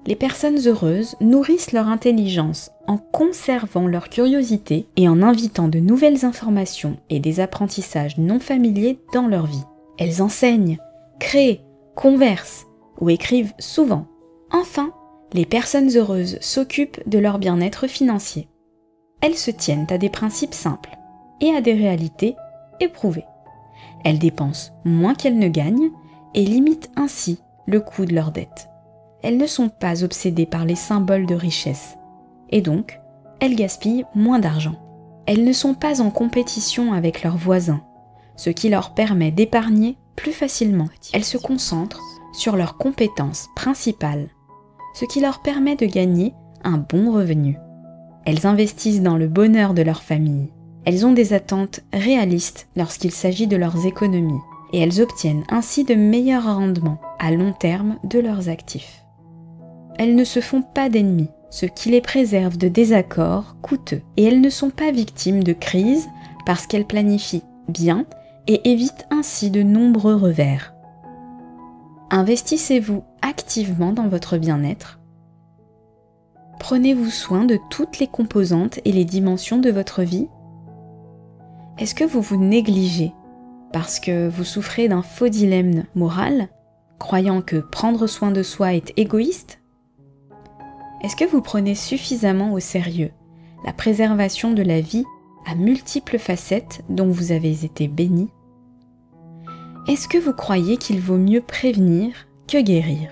Les personnes heureuses nourrissent leur intelligence en conservant leur curiosité et en invitant de nouvelles informations et des apprentissages non familiers dans leur vie. Elles enseignent, créent, conversent ou écrivent souvent. Enfin, les personnes heureuses s'occupent de leur bien-être financier. Elles se tiennent à des principes simples et à des réalités éprouvées. Elles dépensent moins qu'elles ne gagnent et limitent ainsi le coût de leurs dettes. Elles ne sont pas obsédées par les symboles de richesse et donc elles gaspillent moins d'argent. Elles ne sont pas en compétition avec leurs voisins, ce qui leur permet d'épargner plus facilement. Elles se concentrent sur leurs compétences principales, ce qui leur permet de gagner un bon revenu. Elles investissent dans le bonheur de leur famille. Elles ont des attentes réalistes lorsqu'il s'agit de leurs économies et elles obtiennent ainsi de meilleurs rendements à long terme de leurs actifs. Elles ne se font pas d'ennemis, ce qui les préserve de désaccords coûteux, et elles ne sont pas victimes de crises parce qu'elles planifient bien et évitent ainsi de nombreux revers. Investissez-vous activement dans votre bien-être? Prenez-vous soin de toutes les composantes et les dimensions de votre vie? Est-ce que vous vous négligez parce que vous souffrez d'un faux dilemme moral, croyant que prendre soin de soi est égoïste? Est-ce que vous prenez suffisamment au sérieux la préservation de la vie à multiples facettes dont vous avez été béni? Est-ce que vous croyez qu'il vaut mieux prévenir que guérir?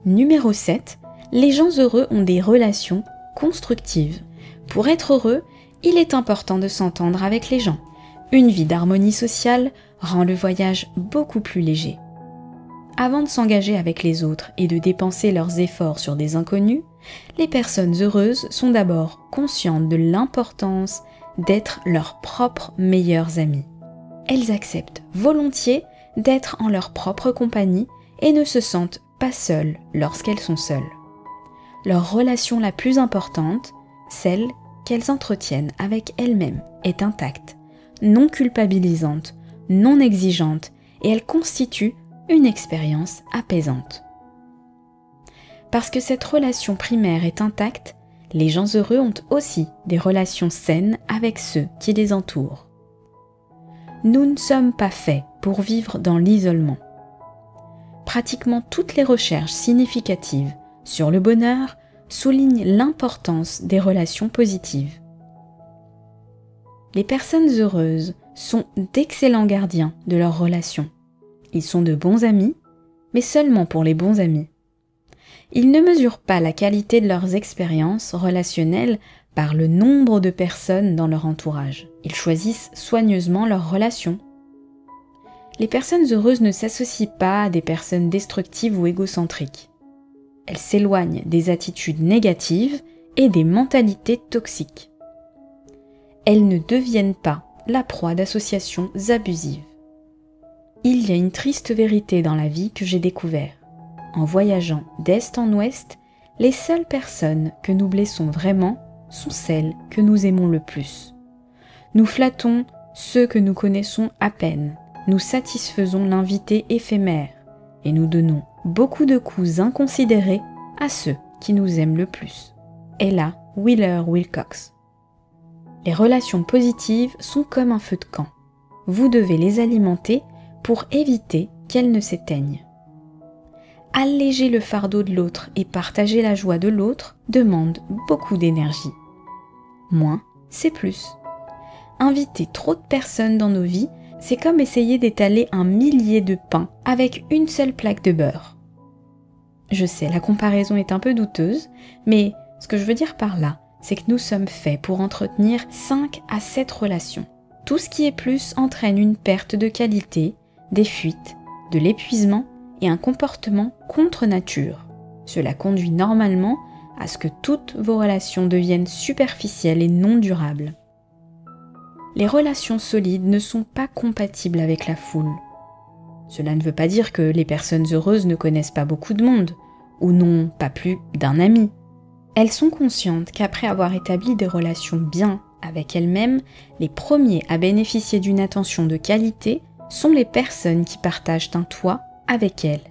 Numéro 7. Les gens heureux ont des relations constructives. Pour être heureux, il est important de s'entendre avec les gens. Une vie d'harmonie sociale rend le voyage beaucoup plus léger. Avant de s'engager avec les autres et de dépenser leurs efforts sur des inconnus, les personnes heureuses sont d'abord conscientes de l'importance d'être leurs propres meilleurs amis. Elles acceptent volontiers d'être en leur propre compagnie et ne se sentent pas seules lorsqu'elles sont seules. Leur relation la plus importante, celle qu'elles entretiennent avec elles-mêmes, est intacte, non culpabilisante, non exigeante, et elle constitue une expérience apaisante. Parce que cette relation primaire est intacte, les gens heureux ont aussi des relations saines avec ceux qui les entourent. Nous ne sommes pas faits pour vivre dans l'isolement. Pratiquement toutes les recherches significatives sur le bonheur soulignent l'importance des relations positives. Les personnes heureuses sont d'excellents gardiens de leurs relations. Ils sont de bons amis, mais seulement pour les bons amis. Ils ne mesurent pas la qualité de leurs expériences relationnelles par le nombre de personnes dans leur entourage. Ils choisissent soigneusement leurs relations. Les personnes heureuses ne s'associent pas à des personnes destructives ou égocentriques. Elles s'éloignent des attitudes négatives et des mentalités toxiques. Elles ne deviennent pas la proie d'associations abusives. Il y a une triste vérité dans la vie que j'ai découvert. En voyageant d'est en ouest, les seules personnes que nous blessons vraiment sont celles que nous aimons le plus. Nous flattons ceux que nous connaissons à peine, nous satisfaisons l'invité éphémère et nous donnons beaucoup de coups inconsidérés à ceux qui nous aiment le plus. Ella Wheeler Wilcox. Les relations positives sont comme un feu de camp. Vous devez les alimenter pour éviter qu'elles ne s'éteignent. Alléger le fardeau de l'autre et partager la joie de l'autre demande beaucoup d'énergie. Moins, c'est plus. Inviter trop de personnes dans nos vies, c'est comme essayer d'étaler un millier de pains avec une seule plaque de beurre. Je sais, la comparaison est un peu douteuse, mais ce que je veux dire par là, c'est que nous sommes faits pour entretenir 5 à 7 relations. Tout ce qui est plus entraîne une perte de qualité, des fuites, de l'épuisement et un comportement contre nature. Cela conduit normalement à ce que toutes vos relations deviennent superficielles et non durables. Les relations solides ne sont pas compatibles avec la foule. Cela ne veut pas dire que les personnes heureuses ne connaissent pas beaucoup de monde, ou n'ont pas plus d'un ami. Elles sont conscientes qu'après avoir établi des relations bien avec elles-mêmes, les premiers à bénéficier d'une attention de qualité sont les personnes qui partagent un toit avec elles,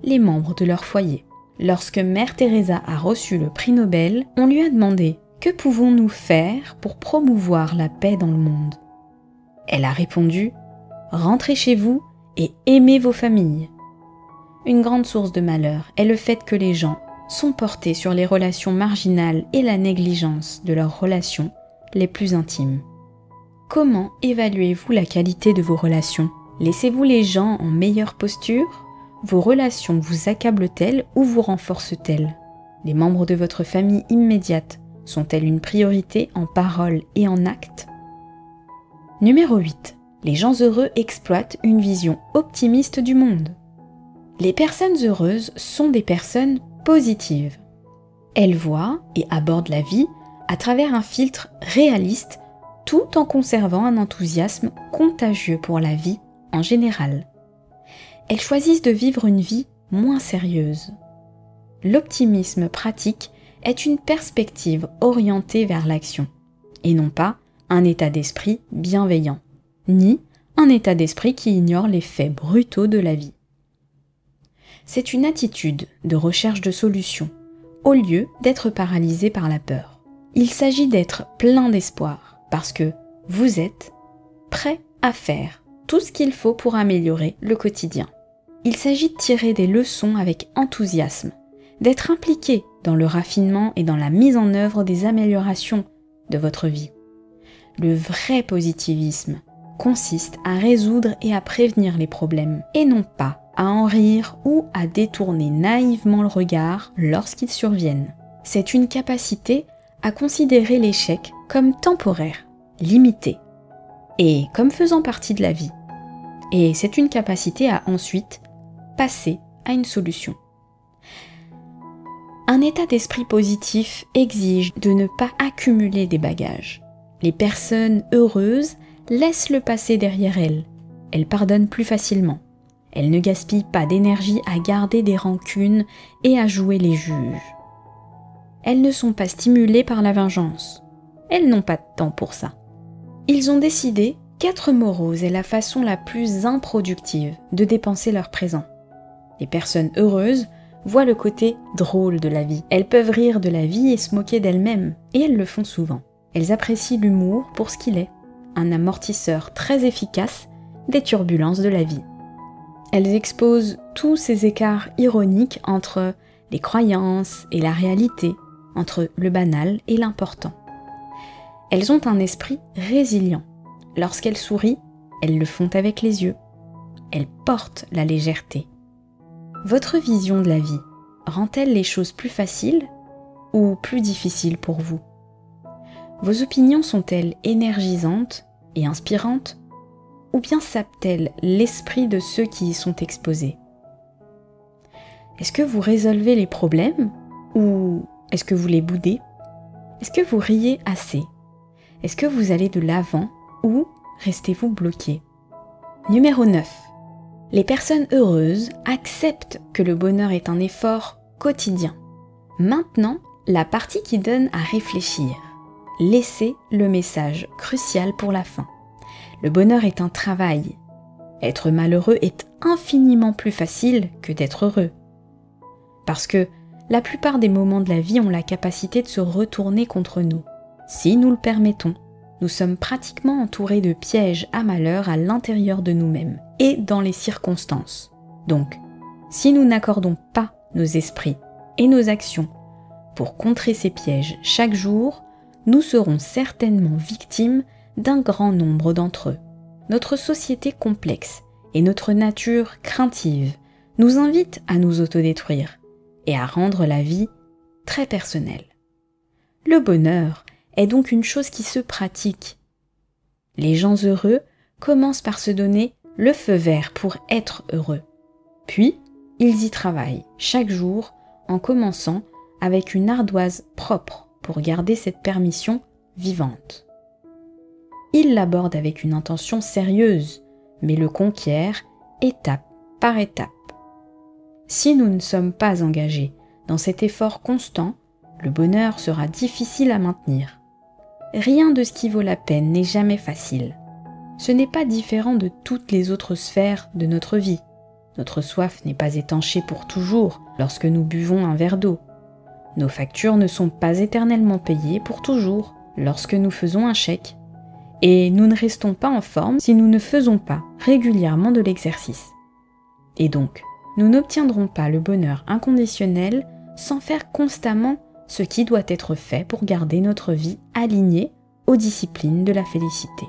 les membres de leur foyer. Lorsque Mère Teresa a reçu le prix Nobel, on lui a demandé « Que pouvons-nous faire pour promouvoir la paix dans le monde ?» Elle a répondu « Rentrez chez vous et aimez vos familles. » Une grande source de malheur est le fait que les gens sont portés sur les relations marginales et la négligence de leurs relations les plus intimes. Comment évaluez-vous la qualité de vos relations? Laissez-vous les gens en meilleure posture? Vos relations vous accablent-elles ou vous renforcent-elles? Les membres de votre famille immédiate sont-elles une priorité en parole et en acte? Numéro 8. Les gens heureux exploitent une vision optimiste du monde. Les personnes heureuses sont des personnes positives. Elles voient et abordent la vie à travers un filtre réaliste tout en conservant un enthousiasme contagieux pour la vie en général. Elles choisissent de vivre une vie moins sérieuse. L'optimisme pratique est une perspective orientée vers l'action, et non pas un état d'esprit bienveillant, ni un état d'esprit qui ignore les faits brutaux de la vie. C'est une attitude de recherche de solutions, au lieu d'être paralysé par la peur. Il s'agit d'être plein d'espoir, parce que vous êtes prêt à faire tout ce qu'il faut pour améliorer le quotidien. Il s'agit de tirer des leçons avec enthousiasme, d'être impliqué dans le raffinement et dans la mise en œuvre des améliorations de votre vie. Le vrai positivisme consiste à résoudre et à prévenir les problèmes, et non pas à en rire ou à détourner naïvement le regard lorsqu'ils surviennent. C'est une capacité à considérer l'échec comme temporaire, limité, et comme faisant partie de la vie. Et c'est une capacité à ensuite passer à une solution. Un état d'esprit positif exige de ne pas accumuler des bagages. Les personnes heureuses laissent le passé derrière elles. Elles pardonnent plus facilement. Elles ne gaspillent pas d'énergie à garder des rancunes et à jouer les juges. Elles ne sont pas stimulées par la vengeance. Elles n'ont pas de temps pour ça. Ils ont décidé qu'être morose est la façon la plus improductive de dépenser leur présent. Les personnes heureuses voient le côté drôle de la vie. Elles peuvent rire de la vie et se moquer d'elles-mêmes, et elles le font souvent. Elles apprécient l'humour pour ce qu'il est, un amortisseur très efficace des turbulences de la vie. Elles exposent tous ces écarts ironiques entre les croyances et la réalité, entre le banal et l'important. Elles ont un esprit résilient. Lorsqu'elles sourient, elles le font avec les yeux. Elles portent la légèreté. Votre vision de la vie rend-elle les choses plus faciles ou plus difficiles pour vous? Vos opinions sont-elles énergisantes et inspirantes ou bien sapent-elles l'esprit de ceux qui y sont exposés? Est-ce que vous résolvez les problèmes ou est-ce que vous les boudez? Est-ce que vous riez assez? Est-ce que vous allez de l'avant ou restez-vous bloqué? Numéro 9. Les personnes heureuses acceptent que le bonheur est un effort quotidien. Maintenant, la partie qui donne à réfléchir. Laissez le message crucial pour la fin. Le bonheur est un travail. Être malheureux est infiniment plus facile que d'être heureux. Parce que la plupart des moments de la vie ont la capacité de se retourner contre nous. Si nous le permettons, nous sommes pratiquement entourés de pièges à malheur à l'intérieur de nous-mêmes et dans les circonstances. Donc, si nous n'accordons pas nos esprits et nos actions pour contrer ces pièges chaque jour, nous serons certainement victimes d'un grand nombre d'entre eux. Notre société complexe et notre nature craintive nous invitent à nous autodétruire et à rendre la vie très personnelle. Le bonheur est donc une chose qui se pratique. Les gens heureux commencent par se donner le feu vert pour être heureux. Puis, ils y travaillent chaque jour en commençant avec une ardoise propre pour garder cette permission vivante. Ils l'abordent avec une intention sérieuse, mais le conquièrent étape par étape. Si nous ne sommes pas engagés dans cet effort constant, le bonheur sera difficile à maintenir. Rien de ce qui vaut la peine n'est jamais facile. Ce n'est pas différent de toutes les autres sphères de notre vie. Notre soif n'est pas étanchée pour toujours lorsque nous buvons un verre d'eau. Nos factures ne sont pas éternellement payées pour toujours lorsque nous faisons un chèque. Et nous ne restons pas en forme si nous ne faisons pas régulièrement de l'exercice. Et donc, nous n'obtiendrons pas le bonheur inconditionnel sans faire constamment ce qui doit être fait pour garder notre vie alignée aux disciplines de la félicité.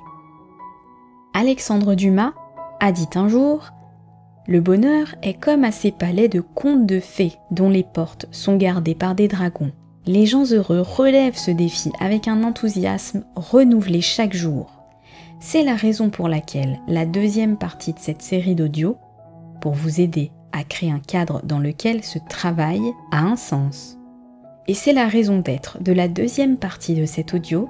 Alexandre Dumas a dit un jour « Le bonheur est comme à ces palais de contes de fées dont les portes sont gardées par des dragons. Les gens heureux relèvent ce défi avec un enthousiasme renouvelé chaque jour. C'est la raison pour laquelle la deuxième partie de cette série d'audio, pour vous aider à créer un cadre dans lequel ce travail a un sens. Et c'est la raison d'être de la deuxième partie de cet audio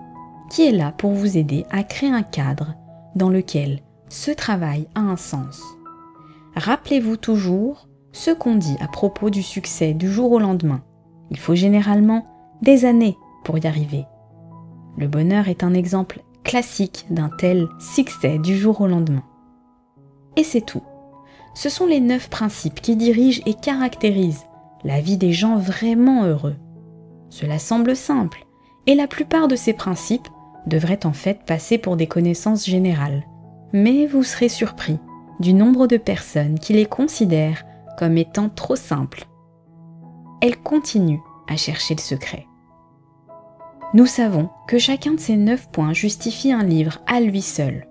qui est là pour vous aider à créer un cadre dans lequel ce travail a un sens. Rappelez-vous toujours ce qu'on dit à propos du succès du jour au lendemain. Il faut généralement des années pour y arriver. Le bonheur est un exemple classique d'un tel succès du jour au lendemain. Et c'est tout. Ce sont les 9 principes qui dirigent et caractérisent la vie des gens vraiment heureux. Cela semble simple, et la plupart de ces principes devraient en fait passer pour des connaissances générales. Mais vous serez surpris du nombre de personnes qui les considèrent comme étant trop simples. Elles continuent à chercher le secret. Nous savons que chacun de ces 9 points justifie un livre à lui seul.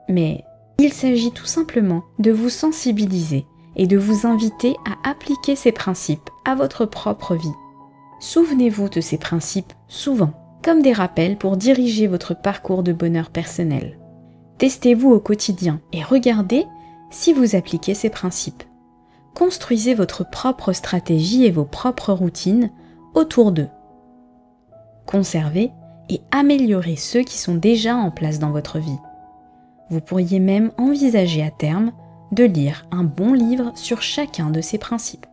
Mais il s'agit tout simplement de vous sensibiliser et de vous inviter à appliquer ces principes à votre propre vie. Souvenez-vous de ces principes souvent, comme des rappels pour diriger votre parcours de bonheur personnel. Testez-vous au quotidien et regardez si vous appliquez ces principes. Construisez votre propre stratégie et vos propres routines autour d'eux. Conservez et améliorez ceux qui sont déjà en place dans votre vie. Vous pourriez même envisager à terme de lire un bon livre sur chacun de ces principes.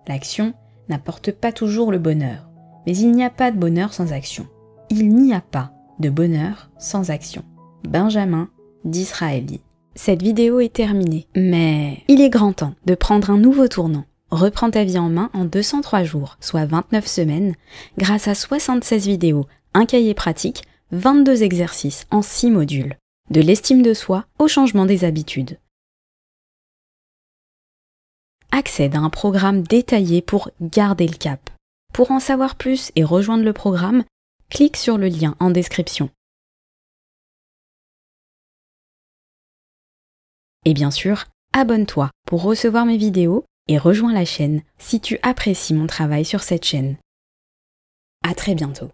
L'action n'apporte pas toujours le bonheur, mais il n'y a pas de bonheur sans action. Il n'y a pas de bonheur sans action. Benjamin Disraeli. Cette vidéo est terminée, mais il est grand temps de prendre un nouveau tournant. Reprends ta vie en main en 203 jours, soit 29 semaines, grâce à 76 vidéos, un cahier pratique, 22 exercices en 6 modules. De l'estime de soi au changement des habitudes. Accède à un programme détaillé pour garder le cap. Pour en savoir plus et rejoindre le programme, clique sur le lien en description. Et bien sûr, abonne-toi pour recevoir mes vidéos et rejoins la chaîne si tu apprécies mon travail sur cette chaîne. À très bientôt.